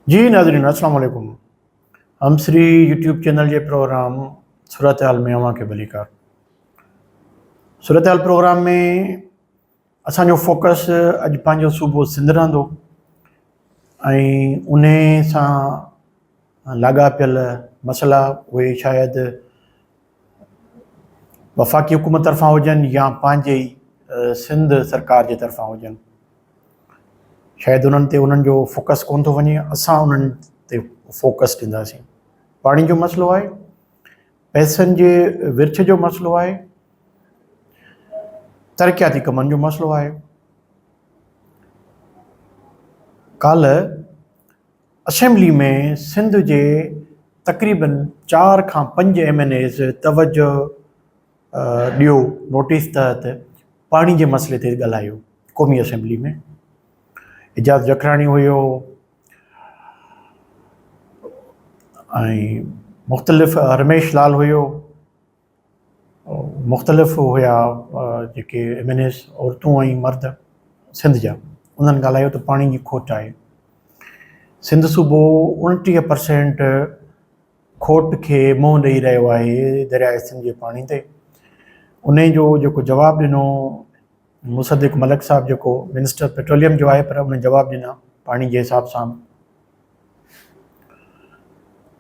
जी नाज़रीन अस्सलाम वालेकुम। हम श्री यूट्यूब चैनल जे प्रोग्राम सूरत हाल में अवां खे भलीकार। सूरत हाल प्रोग्राम में असांजो फोकस अॼु पंहिंजो सूबो सिंध रहंदो ऐं उन सां लाॻापियल मसइला उहे शायदि वफ़ाक़ी हुकूमत तरफ़ां हुजनि या पंहिंजे ई सिंध सरकार जे तरफ़ां हुजनि। शायदि उन्हनि ते उन्हनि जो फोकस कोन थो वञे, असां उन्हनि ते फोकस ॾींदासीं। पाणी जो मसइलो आहे, पैसनि जे विर्छ जो मसइलो आहे, तरक़ियाती कमनि जो मसइलो आहे। काल्ह असेंबली में सिंध जे तक़रीबन 4 खां 5 MNAs तवजो ॾियो नोटिस तहत पाणी जे मसइले ते ॻाल्हायो। क़ौमी असेंबली में इजाज़ जखरानी हुयो ऐं मुख़्तलिफ़ रमेश लाल हुयो, मुख़्तलिफ़ हुया जेके MNAs औरतूं ऐं मर्द सिंध जा। उन्हनि ॻाल्हायो त पाणी जी खोट आहे। सिंध सूबो 29% खोट खे मुंहुं ॾेई रहियो आहे दरियाए सिंध जे पाणी ते। उन जो जेको जवाबु ॾिनो मुसद्दिक़ मलिक साहब, जेको मिनिस्टर पेट्रोलियम जो आहे, पर उन जवाबु ॾिना पाणी जे हिसाब सां,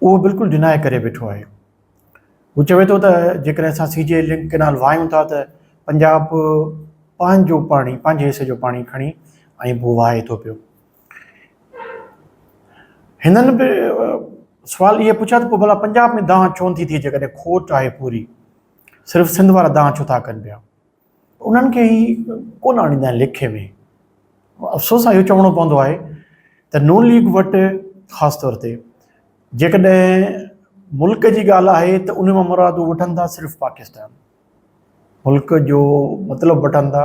उहो बिल्कुलु डिनाए करे वेठो आहे। हू चवे थो त जेकॾहिं असां CJ लिंक केनाल वाहियूं था त पंजाब पंहिंजो पाणी, पंहिंजे हिसे जो पाणी खणी ऐं पोइ वाहे थो पियो। हिननि बि सुवाल इहे पुछिया त पोइ भला पंजाब में दांह छो नथी थिए जेकॾहिं खोट आहे पूरी, सिर्फ़ु सिंध वारा दांह छो था कनि पिया? उन्हनि खे ई कोन आणींदा आहिनि लेखे में। अफ़सोस सां इहो चवणो पवंदो आहे त नून लीग वटि ख़ासि तौर ते जेकॾहिं मुल्क जी ॻाल्हि आहे त उन मां मुरादूं वठनि था सिर्फ़ु पाकिस्तान। मुल्क जो मतिलबु वठनि था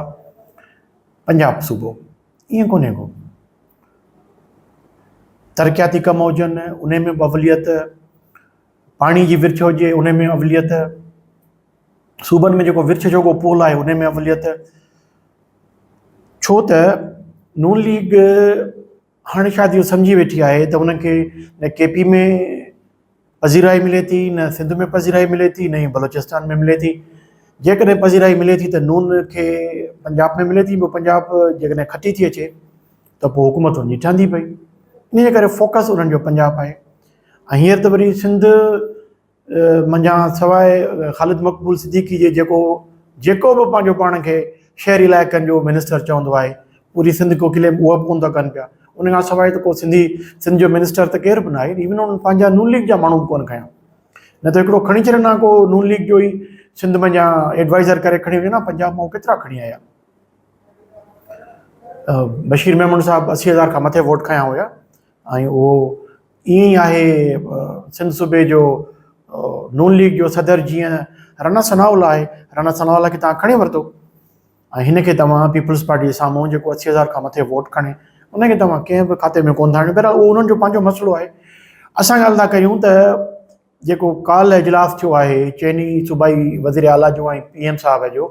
पंजाब सूबो। ईअं कोन्हे को। तरक़ियाती कम हुजनि उन में बि अवलियत, पाणी जी विर्छ हुजे उन में अवलियत, सूबनि में जेको विर्छ जोॻो पोल आहे उन में अवलियत। छो त नून लीग हाणे शायदि इहो सम्झी वेठी आहे त उनखे न KP में पज़ीराई मिले थी, न सिंध में पज़ीराई मिले थी, न ही बलोचिस्तान में मिले थी। जेकॾहिं पज़ीराई मिले थी त नून खे पंजाब में मिले थी, पोइ पंजाब जेकॾहिं खटी थी अचे त पोइ हुकूमत उनजी ठहंदी पई। इन जे करे फोकस उन्हनि जो पंजाब आहे। ऐं हींअर त वरी सिंध मंझां सवाइ ख़ालिद मक़बूल सिद्दीकी जे जेको बि पंहिंजो पाण खे शहरी इलाइक़नि जो मिनिस्टर चवंदो आहे, पूरी सिंध को क्लेम उहा बि कोन था कनि पिया। उन खां सवाइ त को सिंध जो मिनिस्टर त केर बि न आहे। इवन उन्हनि पंहिंजा नून लीग जा माण्हू बि कोन खया। न त हिकिड़ो खणी छॾंदा को नून लीग जो ई सिंध मंझां एडवाइज़र करे खणी वञे न, पंजाब मां केतिरा खणी आया। बशीर मेमन साहब 80,000 खां मथे वोट खया हुया ऐं उहो ईअं ई आहे। सिंध सूबे जो नून लीग जो सदर जीअं राना सनाउल आहे, राना सनाउल खे तव्हां खणी वरितो ऐं हिन खे तव्हां पीपल्स पार्टी जे साम्हूं जेको 80,000 खां मथे वोट खणे उनखे तव्हां कंहिं बि खाते में कोन था आणियो। बहरहाल उहो उन्हनि जो पंहिंजो मसइलो आहे। असां ॻाल्हि था कयूं त जेको काल्ह इजलास थियो आहे चइनी सूबाई वज़ीर आला जो ऐं PM साहब जो,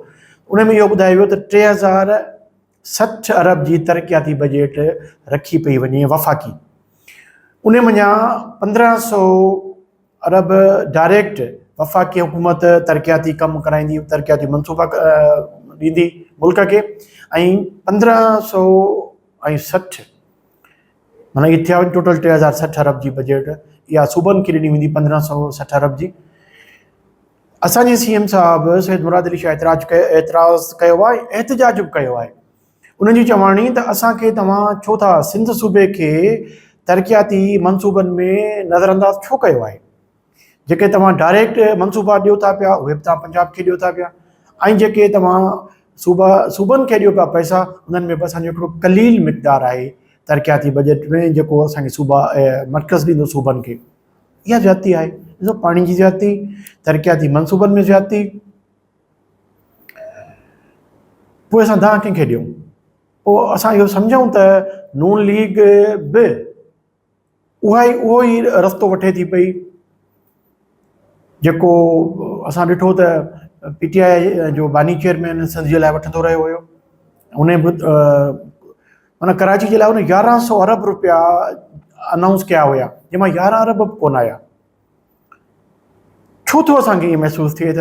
उन में इहो ॿुधायो वियो त 3060 अरब जी तरक़ियाती बजट रखी पई वञे वफ़ाक़ी। उन मंझां 1500 अरब डायरेक्ट वफ़ाक़ी हुकूमत तरक़ियाती कमु कराईंदी, तरक़ियाती मनसूबा ॾींदी मुल्क खे, ऐं 1560 माना इहे थिया टोटल 3060 अरब जी बजट इहा सूबनि खे ॾिनी वेंदी, 1560 अरब जी। असांजे CM साहब सैयद मुराद अली शाह एतिराज़ कयो आहे, एहतिजाज बि कयो आहे। उन्हनि जी चवाणी त असांखे तव्हां छो था सिंध सूबे खे तरक़ियाती मनसूबनि में नज़रअंदाज़ छो कयो आहे? जेके तव्हां डायरेक्ट मनसूबा ॾियो था पिया उहे बि तव्हां पंजाब खे ॾियो था पिया, ऐं जेके तव्हां सूबनि खे ॾियो पिया पैसा, उन्हनि में बि असांजो हिकिड़ो कलील मिक़दार आहे तरक़ियाती बजट में जेको असांखे मर्कज़ ॾींदो सूबनि खे। इहा ज़्यादती आहे। ॾिसो, पाणी जी ज़्यादती, तरक़ियाती मनसूबनि में ज़्यादती, पोइ असां दांह कंहिंखे ॾियूं? पोइ असां इहो सम्झूं त नून लीग बि उहो ई रस्तो वठे थी पई जेको असां ॾिठो त PTI जो बानी चेयरमैन सिंध जे लाइ वठंदो रहियो हुयो। उन बि माना कराची जे लाइ उन 1100 अरब रुपया अनाउंस कया हुआ जंहिंमां 11 अरब बि कोन आया। छो थो असांखे इहो महसूसु थिए त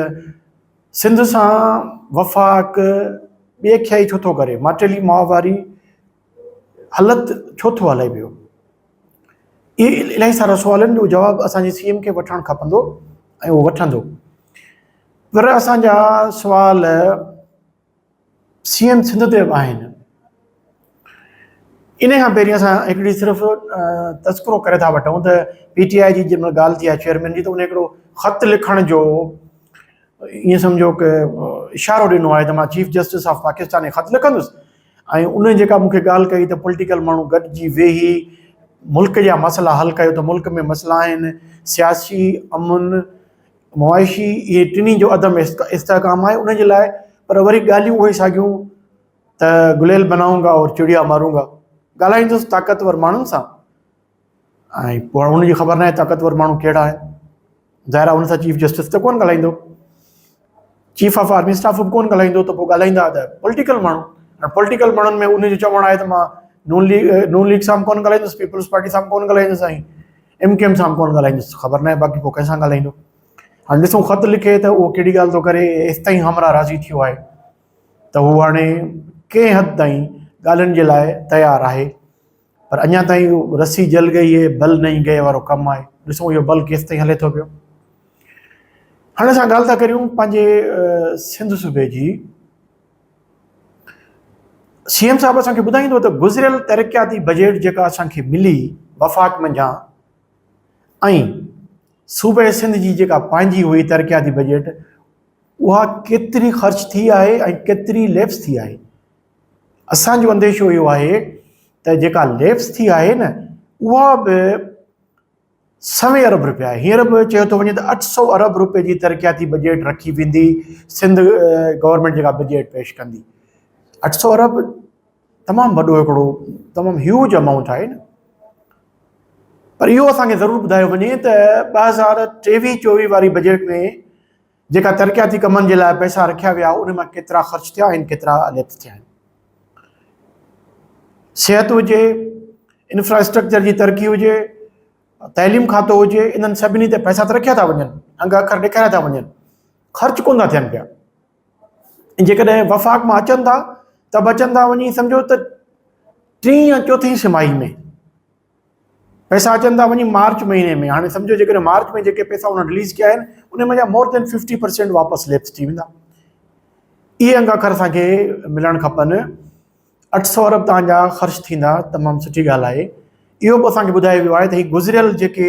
सिंध सां वफ़ाक़ ॿिए खे ई छो थो करे, माटेली माहवारी हालति छो थो हले पियो? इहे इलाही सारा सुवालनि जो जवाबु असांजे CM खे वठणु खपंदो ऐं उहो वठंदो। पर असांजा सुवाल CM सिंध ते आहिनि। इन खां पहिरीं असां हिकिड़ी सिर्फ़ु तस्करो करे था वठूं त PTI जी जंहिंमहिल ॻाल्हि थी आहे चेयरमैन जी, त उन हिकिड़ो ख़त लिखण जो ईअं सम्झो कि इशारो ॾिनो आहे त मां चीफ जस्टिस ऑफ पाकिस्तान खे ख़त लिखंदुसि ऐं उन जेका मूंखे ॻाल्हि कई त पॉलिटिकल माण्हू गॾिजी वेही मुल्क जा मसइला हल कयो, त मुल्क में मसइला आहिनि सियासी, अमुन, मुआइशी, इहे टिनी जो अदम इस्तेहकाम आहे उन जे लाइ। पर वरी ॻाल्हियूं उहे साॻियूं त गुलेल बनाऊंगा और चिड़िया मारूंगा, ॻाल्हाईंदुसि ताक़तवर माण्हुनि सां ऐं पोइ हुनजी ख़बर न आहे ताक़तवर माण्हू कहिड़ा आहिनि। ज़ाहिर आहे हुन सां चीफ जस्टिस त कोन ॻाल्हाईंदो, चीफ ऑफ आर्मी स्टाफ बि कोन ॻाल्हाईंदो, त पोइ ॻाल्हाईंदा त पॉलिटिकल माण्हू। ऐं पॉलिटिकल माण्हुनि में उनजो चवणु आहे त मां नून लीग सां बि कोन ॻाल्हाईंदुसि, पीपल्स पार्टी सां बि कोन ॻाल्हाईंदुसि ऐं MKM सां बि कोन ॻाल्हाईंदुसि। ख़बर न आहे बाक़ी पोइ कंहिंसां ॻाल्हाईंदो। हाणे ॾिसूं ख़त लिखे त उहो कहिड़ी ॻाल्हि थो करे। एसि ताईं हमरा राज़ी थियो आहे त हू हाणे कंहिं हद ताईं ॻाल्हियुनि जे लाइ तयारु आहे, पर अञा ताईं रस्सी जल गई है बल नहीं गए वारो कमु आहे। ॾिसूं इहो बल केसि ताईं हले थो पियो। हाणे असां ॻाल्हि था करियूं पंहिंजे सिंध सूबे जी। CM साहिबु असांखे ॿुधाईंदो त गुज़िरियल तरक़ियाती बजट जेका असांखे मिली वफ़ाक़ मंझां ऐं सूबे सिंध जी जेका पंहिंजी हुई तरक़ियाती बजट, उहा केतिरी ख़र्च थी आहे ऐं केतिरी लैप्स थी आहे। असांजो अंदेशो इहो आहे त जेका लैप्स थी आहे न, उहा बि 100 अरब रुपया आहे। हींअर बि चयो थो वञे त 800 अरब रुपए जी तरक़ियाती बजट रखी वेंदी सिंध गवर्नमेंट जेका बजट पेश कंदी। 800 अरब तमामु वॾो हिकिड़ो तमामु ह्यूज अमाउंट आहे न। पर इहो असांखे ज़रूरु ॿुधायो वञे त 2023-24 वारी बजट में जेका तरक़ियाती कमनि जे लाइ पैसा रखिया विया उन मां केतिरा ख़र्च थिया आहिनि, केतिरा लैप्स थिया आहिनि। सिहत हुजे, इंफ्रास्ट्रक्चर जी तरक़ी हुजे, तइलीम खातो हुजे, इन्हनि सभिनी ते पैसा त रखिया था वञनि, अंग अखर ॾेखारिया था वञनि, ख़र्च कोन था थियनि पिया। ऐं जेकॾहिं वफ़ाक़ मां अचनि था त अचनि था वञी सम्झो त 3 या 4 तिमाही में पैसा अचनि था वञी मार्च महीने में। हाणे सम्झो जेकॾहिं मार्च में जेके पैसा उन रिलीज़ कया आहिनि उन में जा मोर देन 50% वापसि लैप्स थी वेंदा। इहे अंग अखर असांखे मिलणु खपनि। 800 अरब तव्हांजा ख़र्च थींदा, तमामु सुठी ॻाल्हि आहे। इहो बि असांखे ॿुधायो वियो आहे त हीअ गुज़िरियल जेके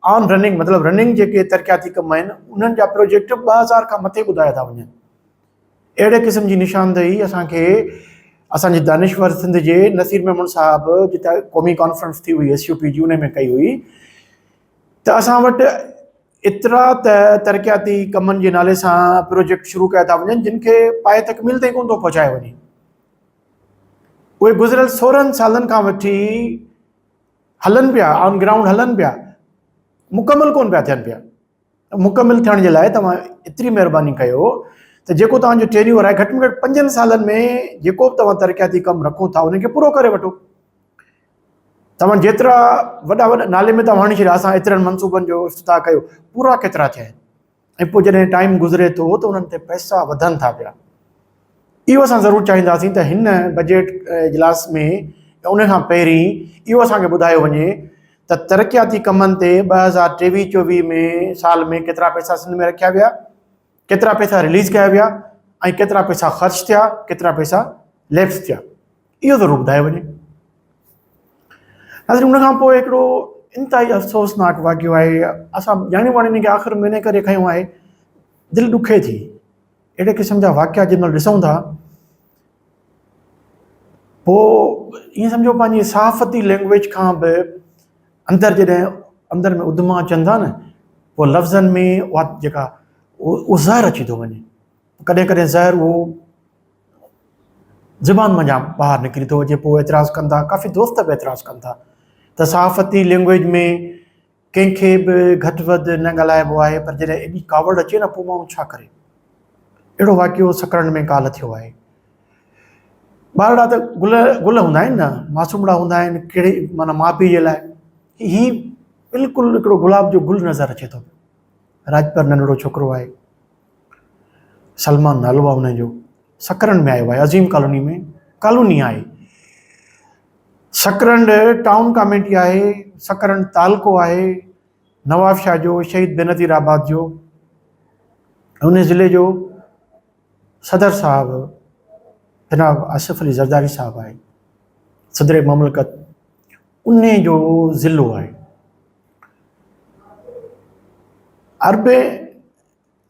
ऑन रनिंग मतिलबु रनिंग जेके तरक़ियाती कम आहिनि उन्हनि जा प्रोजेक्ट 2000 खां मथे ॿुधाया था वञनि। अहिड़े क़िस्म जी निशानदेही असांखे असांजे दानिश्वर सिंध जे नसीर मेमन साहिबु जिते क़ौमी कॉन्फ्रेंस थी हुई SUP जी उन में कई हुई, त असां वटि एतिरा त तरक़ियाती कमनि जे नाले सां प्रोजेक्ट शुरू कया था वञनि जिन खे पाए तकमील ताईं कोन थो पहुचाए वञे। उहे गुज़िरियल 16 सालनि खां वठी हलनि पिया, ऑन ग्राउंड हलनि पिया, मुकमल कोन पिया थियनि पिया। मुकमल थियण जे लाइ तव्हां एतिरी महिरबानी कयो त जेको तव्हांजो टेन्यूअर आहे घटि में घटि 5 सालनि में जेको बि तव्हां तरक़ियाती कमु रखो था उनखे पूरो करे वठो। तव्हां जेतिरा वॾा वॾा नाले में तव्हां हणी छॾिया असां एतिरनि मनसूबनि जो इफ़्तिताह कयो, पूरा केतिरा थिया आहिनि। ऐं पोइ जॾहिं टाइम गुज़रे थो त उन्हनि ते पैसा वधनि था पिया। इहो असां ज़रूरु चाहींदासीं त हिन बजट इजलास में उन खां पहिरीं इहो असांखे ॿुधायो वञे त तरक़ियाती कमनि ते 2023-24 में साल में केतिरा पैसा सिंध में रखिया विया, केतिरा पैसा रिलीज़ कया विया ऐं केतिरा पैसा ख़र्च थिया, केतिरा पैसा लैप्स थिया। इहो ज़रूरु ॿुधायो वञे। हाज़िर उन खां पोइ हिकिड़ो इंतिहाई अफ़सोसनाक वाक़ियो आहे। असां ॼाणी वाणियुनि खे आख़िर में इन करे खयूं आहे, दिलि ॾुखे थी। अहिड़े क़िस्म जा वाक़िया जंहिंमहिल ॾिसूं था पोइ ईअं सम्झो पंहिंजी सहाफ़ती लैंग्वेज खां बि अंदरि जॾहिं अंदरि में उदमा अचनि था न, पोइ लफ़्ज़नि में उहा जेका उहो ज़हर अची थो वञे। कॾहिं कॾहिं ज़हर उहो ज़ुबान मंझां ॿाहिरि निकिरी थो अचे। पोइ एतिराज़ु कनि था, काफ़ी दोस्त बि एतिराज़ु कनि था त सहाफ़ती लैंग्वेज में कंहिंखे बि घटि वधि न ॻाल्हाइबो आहे, पर जॾहिं एॾी कावड़ अचे न पोइ माण्हू छा करे। अहिड़ो वाक़ियो सकरन में काल्ह थियो आहे। ॿारड़ा त गुल हूंदा आहिनि न, मासूमड़ा हूंदा आहिनि, कहिड़े माना माउ पीउ जे लाइ ही बिल्कुलु हिकिड़ो गुलाब जो गुल नज़र अचे थो। राजपर नंढड़ो छोकिरो आहे, सलमान नालो आहे हुनजो, सकरन में आयो आहे, अज़ीम कॉलोनी में कॉलोनी आहे। सकरन टाउन कमेटी आहे, सकरन तालको आहे, नवाब शाह जो, शहीद बेनज़ीर आबाद जो। उन ज़िले जो सदर साहब जनाब आसिफ अली ज़रदारी साहब आहे, सदर ममलकत, उन जो ज़िलो आहे। अरबे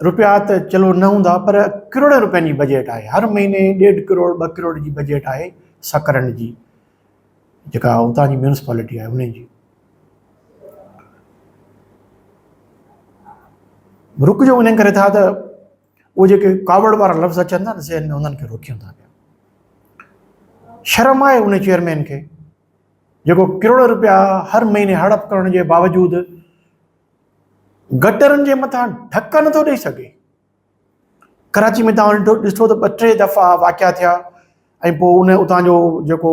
रुपया तो चलो न हूंदा, पर करोड़ रुपयनि जी बजट आहे। हर महीने 1.5 करोड़ 2 करोड़ जी बजट आहे सकरन जी, जेका हुतां जी म्यूनिसिपालिटी आहे उन जी। रुकजो इन करे था त उहे जेके कावड़ वारा लफ़्ज़ अचनि था न से उन्हनि खे रोकियूं था पिया। शर्म आहे उन चेयरमैन खे जेको करोड़ रुपया हर महीने हड़प करण जे बावजूदु गटरनि जे मथां ढक नथो ॾेई सघे। कराची में तव्हां ॾिसो त 2-3 दफ़ा वाक़िया थिया, ऐं पोइ उन उतां जो जेको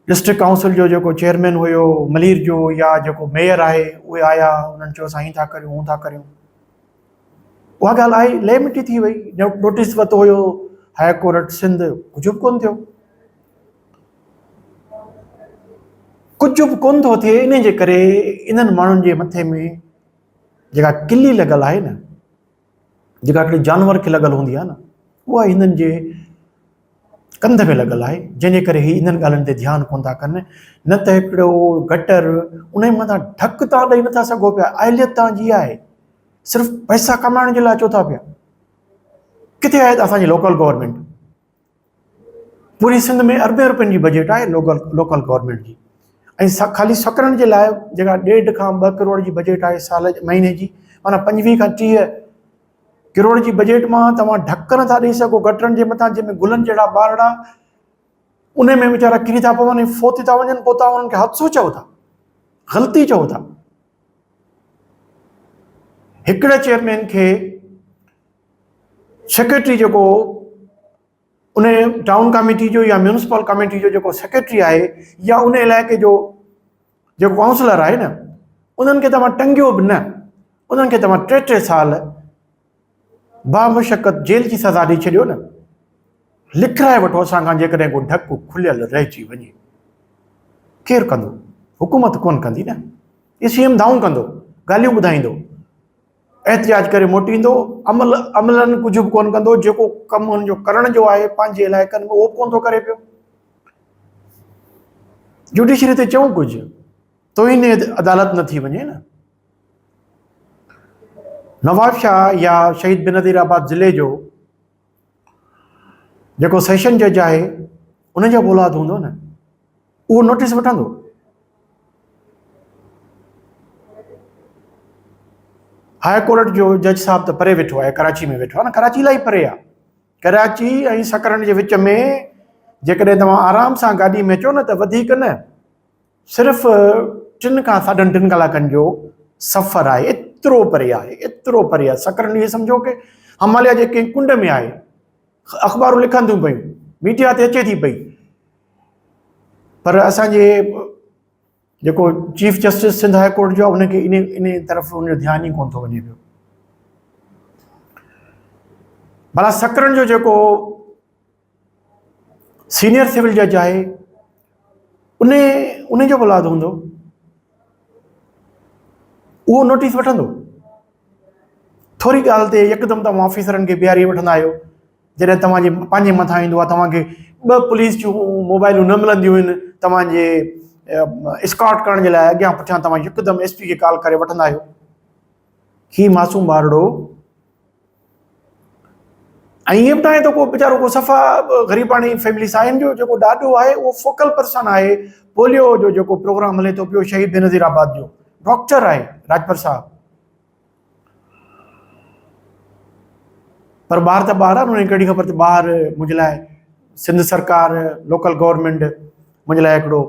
डिस्ट्रिक्ट काउंसिल जो जेको चेयरमैन हुयो मलीर जो, या जेको मेयर आहे, उहे आया, उन्हनि चयो असां हीअं था करियूं हूअं था करियूं। उहा ॻाल्हि आई, लेमिटी थी वई, नोटिस वरितो हुयो हाई कोर्ट सिंध, कुझु बि कोन थियो, कुझु बि कोन थो थिए। इन जे करे इन्हनि माण्हुनि जे मथे में जेका किली लॻल आहे न, जेका हिकिड़े जानवर खे लॻल हूंदी आहे न, उहा हिननि जे कंध में लॻल आहे, जंहिंजे करे ही इन्हनि ॻाल्हियुनि ते ध्यानु कोन था कनि। न त हिकिड़ो गटर उन जे मथां ढक तव्हां ॾेई नथा सघो पिया, अहलियत तव्हांजी आहे, सिर्फ़ु पैसा कमाइण जे लाइ अचो था पिया। किथे आहे असांजी लोकल गवर्नमेंट? पूरी सिंध में अरबे रुपयनि जी बजट आहे लोकल गवर्नमेंट जी, ऐं ख़ाली सकरन जे लाइ जेका 1.5 खां 2 करोड़ जी बजट आहे साल महीने जी, माना 25 खां 30 करोड़ जी बजट मां तव्हां ढक नथा ॾेई सघो गटरनि जे मथां, जंहिंमें गुलनि जहिड़ा ॿारड़ा उन में वीचारा किरी था पवनि, फोती था वञनि, पोइ तव्हां उन्हनि खे हादसो चओ था, ग़लती चओ था। हिकिड़े चेयरमैन खे सेक्रेटरी जेको उन टाउन कमेटी जो या म्यूनिसिपल कमेटी जो जेको सेक्रेटरी आहे, या उन इलाइक़े जो जेको काउंसलर आहे न, उन्हनि खे तव्हां टंगियो बि न, उन्हनि खे तव्हां 3-3 साल बामुशक़त जेल जी सज़ा ॾेई छॾियो न, लिखाए वठो असां खां, जेकॾहिं को ढक खुलियल रहिजी वञे। केरु कंदो? हुकूमत कोन कंदी न। ये सीएम दाऊं कंदो, ॻाल्हियूं ॿुधाईंदो, एहतिजाज करे मोटींदो, अमलनि कुझु बि कोन कंदो। जेको कमु हुनजो करण जो आहे पंहिंजे इलाइक़नि में, उहो कोन थो करे पियो। जुडिशरी ते चऊं कुझु, तोहिन अदालत न थी वञे न। नवाब शाह या शहीद बेनज़ीर आबाद ज़िले जो जेको सेशन जज आहे, उनजो औलाद हूंदो न, उहो नोटिस वठंदो। हाई कोर्ट जो जज साहब त परे वेठो आहे, कराची में वेठो आहे न। कराची इलाही परे आहे, कराची ऐं सकरन जे विच में जेकॾहिं तव्हां आराम सां गाॾी में अचो न त वधीक न, सिर्फ़ु 3 खां 3.5 कलाकनि जो सफ़र आहे। एतिरो परे आहे, एतिरो परे आहे। सकरन इहे सम्झो कि हिमालय जे कंहिं कुंड में आहे। अख़बारूं लिखनि थियूं पयूं, मीडिया ते अचे थी पई, पर असांजे जेको chief justice Sindh high court जो आहे, उनखे इन तरफ़ उनजो ध्यानु ई कोन थो वञे पियो। भला सकरन जो जेको सीनियर सिविल जज आहे, उन जो औलाद हूंदो, उहो नोटिस वठंदो। थोरी ॻाल्हि ते यकदमि तव्हां ऑफिसरनि खे बीहारे वठंदा आहियो। जॾहिं तव्हांजे पंहिंजे मथां ईंदो आहे, तव्हांखे 2 पुलिस जूं मोबाइलूं न मिलंदियूं आहिनि तव्हांजे स्कॉट करण जे लाइ, अॻियां पुठियां तव्हां यकदमि एसपी खे कॉल करे वठंदा आहियो। ही मासूम ॿारड़ो, ऐं ईअं बि न आहे त को वीचारो को सफ़ा ग़रीबाणी फैमिली सां जो जेको ॾाढो आहे, उहो फोकल पर्सन आहे। पोलियो जो जेको प्रोग्राम हले थो पियो शहीद बेनज़ीर आबाद जो, डॉक्टर आहे राजपर साहब। पर ॿार त ॿार आहे, उन्हें कहिड़ी ख़बर त ॿार मुंहिंजे लाइ सिंध सरकार लोकल गवर्नमेंट मुंहिंजे लाइ हिकिड़ो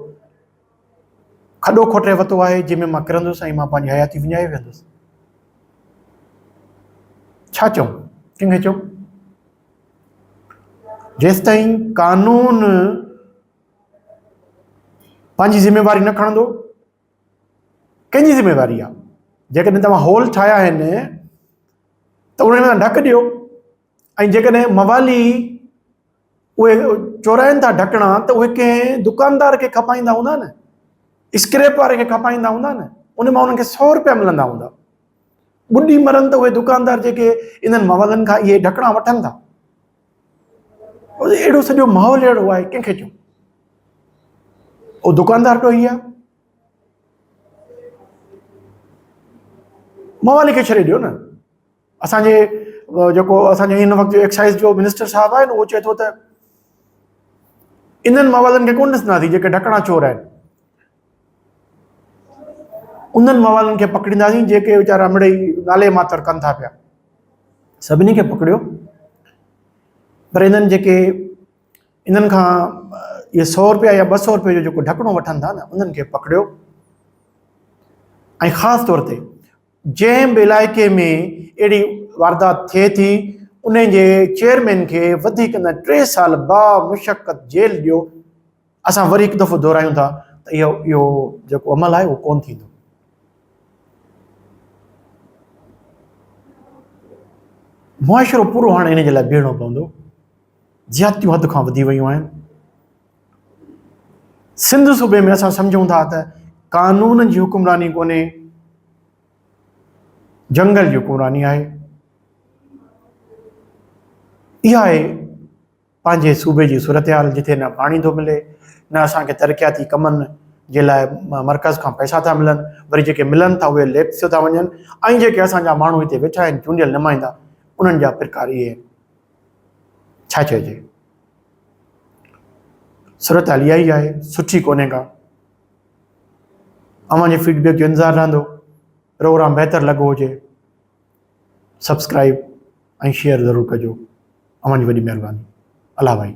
खॾो खोटे वरितो आहे, जंहिंमें मां किरंदुसि ऐं मां पंहिंजी हयाती विञाए वेंदुसि। छा चऊं, कंहिंखे चऊं? जेसिताईं कानून पंहिंजी ज़िम्मेवारी न खणंदो, कंहिंजी ज़िमेवारी आहे? जेकॾहिं तव्हां होल ठाहिया आहिनि त उन में ढक ॾियो। ऐं जेकॾहिं मवाली उहे चोराइनि था ढकणा, त उहे कंहिं दुकानदार खे खपाईंदा हूंदा न, स्क्रैप वारे खे खपाईंदा हूंदा न, उन मां उन्हनि खे 100 रुपया मिलंदा हूंदा। ॿुॾी मरनि त उहे दुकानदार जेके इन्हनि मवालनि खां इहे ढकणा वठनि था। अहिड़ो सॼो माहौल अहिड़ो आहे, कंहिंखे चओ? उहो दुकानदार ॾोही आहे। मवाली खे छॾे ॾियो न। असांजे जेको असांजे हिन वक़्तु एक्साइज़ जो मिनिस्टर साहिबु आहे न, उहो चए थो त इन्हनि मवालनि खे कोन ॾिसंदासीं जेके ढकणा चोर आहिनि, उन्हनि मवालनि खे पकड़ींदासीं जेके वीचारा मिड़ई नाले मातर कनि था पिया। सभिनी खे पकड़ियो, पर इन्हनि जेके इन्हनि खां इहे 100 रुपया या 200 रुपये जो जेको ढकणो वठनि था न, उन्हनि खे पकड़ियो। ऐं ख़ासि तौर ते जंहिं बि इलाइक़े में अहिड़ी वारदात थिए थी, उन जे चेयरमैन खे वधीक न 3 साल बामुशक़त जेल ॾियो। असां वरी हिकु दफ़ो दोहरायूं था त इहो जेको अमल आहे उहो कोन थींदो। मुआशिरो पूरो हाणे इन जे लाइ बीहणो पवंदो। ज्यातियूं हद खां वधी वियूं आहिनि। सिंध सूबे में असां सम्झूं था त कानून जी हुकुमरानी कोन्हे, जंगल जी हुकुमरानी आहे। इहा आहे पंहिंजे सूबे जी सूरत हाल, जिथे न पाणी थो मिले, न असांखे तरक़ियाती कमनि जे लाइ मर्कज़ खां पैसा था मिलनि, वरी जेके मिलनि था उहे लेप्स था वञनि, ऐं जेके असांजा माण्हू हिते वेठा आहिनि चूंडियल नुमाइंदा, उन्हनि जा प्रकार इहे छा चइजे। सूरत हाल इहा ई आहे, सुठी कोन्हे का। अव्हांजे फीडबैक जो इंतज़ारु रहंदो। प्रोग्राम बहितर लॻो हुजे, सब्सक्राइब ऐं शेयर ज़रूरु कजो। अव्हांजी वॾी महिरबानी। अला भाई।